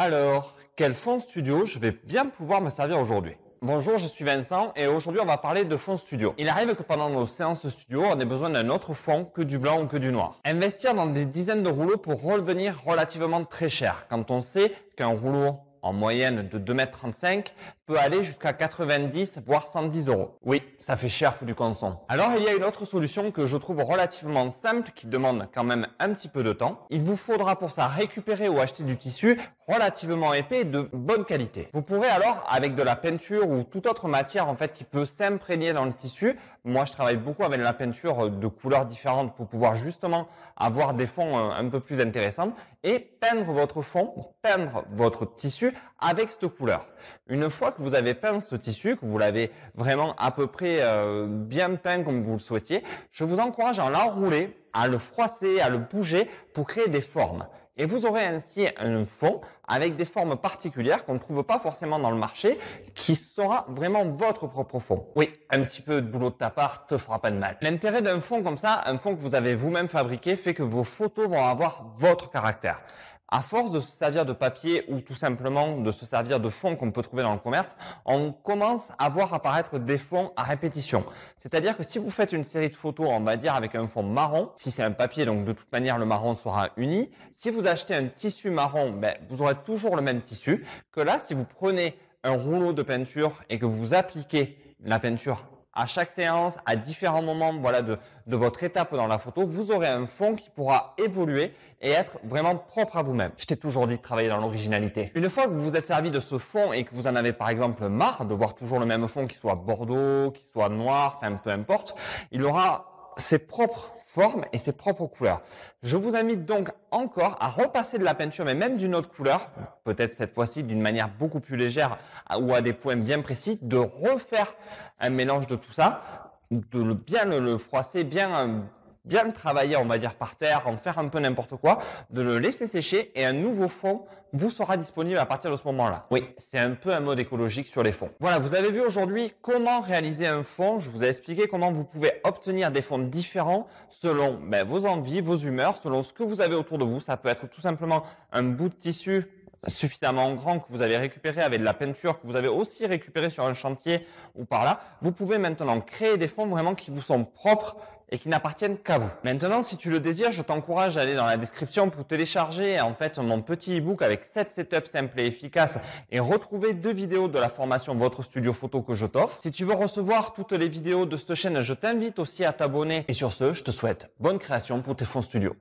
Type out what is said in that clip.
Alors, quel fond studio je vais bien pouvoir me servir aujourd'hui? Bonjour, je suis Vincent et aujourd'hui on va parler de fond studio. Il arrive que pendant nos séances studio, on ait besoin d'un autre fond que du blanc ou que du noir. Investir dans des dizaines de rouleaux peut revenir relativement très cher quand on sait qu'un rouleau en moyenne de 2,35 m peut aller jusqu'à 90 voire 110 euros. Oui, ça fait cher pour du consom. Alors il y a une autre solution que je trouve relativement simple qui demande quand même un petit peu de temps. Il vous faudra pour ça récupérer ou acheter du tissu relativement épais et de bonne qualité. Vous pourrez alors avec de la peinture ou toute autre matière en fait qui peut s'imprégner dans le tissu. Moi je travaille beaucoup avec la peinture de couleurs différentes pour pouvoir justement avoir des fonds un peu plus intéressants et peindre votre fond, peindre votre tissu avec cette couleur. Une fois que vous avez peint ce tissu, que vous l'avez vraiment à peu près bien peint comme vous le souhaitiez, je vous encourage à l'enrouler, à le froisser, à le bouger pour créer des formes. Et vous aurez ainsi un fond avec des formes particulières qu'on ne trouve pas forcément dans le marché, qui sera vraiment votre propre fond. Oui, un petit peu de boulot de ta part te fera pas de mal. L'intérêt d'un fond comme ça, un fond que vous avez vous-même fabriqué, fait que vos photos vont avoir votre caractère. À force de se servir de papier ou tout simplement de se servir de fonds qu'on peut trouver dans le commerce, on commence à voir apparaître des fonds à répétition. C'est-à-dire que si vous faites une série de photos, on va dire avec un fond marron, si c'est un papier, donc de toute manière le marron sera uni. Si vous achetez un tissu marron, vous aurez toujours le même tissu. Que là, si vous prenez un rouleau de peinture et que vous appliquez la peinture à chaque séance, à différents moments de votre étape dans la photo, vous aurez un fond qui pourra évoluer et être vraiment propre à vous-même. Je t'ai toujours dit de travailler dans l'originalité. Une fois que vous vous êtes servi de ce fond et que vous en avez par exemple marre de voir toujours le même fond qui soit bordeaux, qui soit noir, enfin peu importe, il aura ses propres formes et ses propres couleurs. Je vous invite donc encore à repasser de la peinture, mais même d'une autre couleur, peut-être cette fois-ci d'une manière beaucoup plus légère ou à des points bien précis, de refaire un mélange de tout ça, de bien le froisser, bien le travailler, on va dire par terre, en faire un peu n'importe quoi, de le laisser sécher et un nouveau fond vous sera disponible à partir de ce moment-là. Oui, c'est un peu un mode écologique sur les fonds. Voilà, vous avez vu aujourd'hui comment réaliser un fond. Je vous ai expliqué comment vous pouvez obtenir des fonds différents selon vos envies, vos humeurs, selon ce que vous avez autour de vous. Ça peut être tout simplement un bout de tissu suffisamment grand que vous avez récupéré avec de la peinture que vous avez aussi récupéré sur un chantier ou par là. Vous pouvez maintenant créer des fonds vraiment qui vous sont propres et qui n'appartiennent qu'à vous. Maintenant, si tu le désires, je t'encourage à aller dans la description pour télécharger en fait mon petit e-book avec 7 setups simples et efficaces et retrouver 2 vidéos de la formation Votre Studio Photo que je t'offre. Si tu veux recevoir toutes les vidéos de cette chaîne, je t'invite aussi à t'abonner. Et sur ce, je te souhaite bonne création pour tes fonds studio.